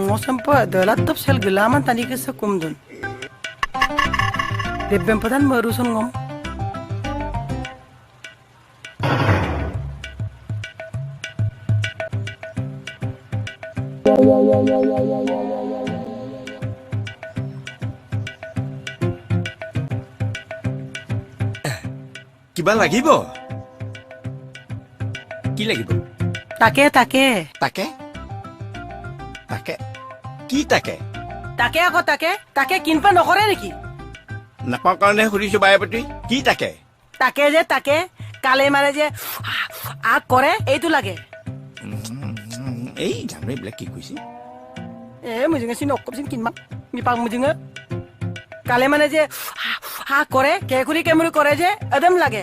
Mo sampai ada laptop sel gelaman tadi ke sekum dun. Debem padan barusan ngom. কিবা লাগিব কি লাগিব Take. তাকে তাকে কি তাকে Take aku take. Take kinpa nokore neki. নাপাওঁ কাৰণে সুধিছো বায়পতি কি তাকে Take je take. Kale mare je a kore eitu lage. এই জানো এইবিলাক কি কৈছে Mujinga sin okop sin kinma. Mi pang mujinga. Kale mane je ha kore kekuri kemuri kore je adam lage.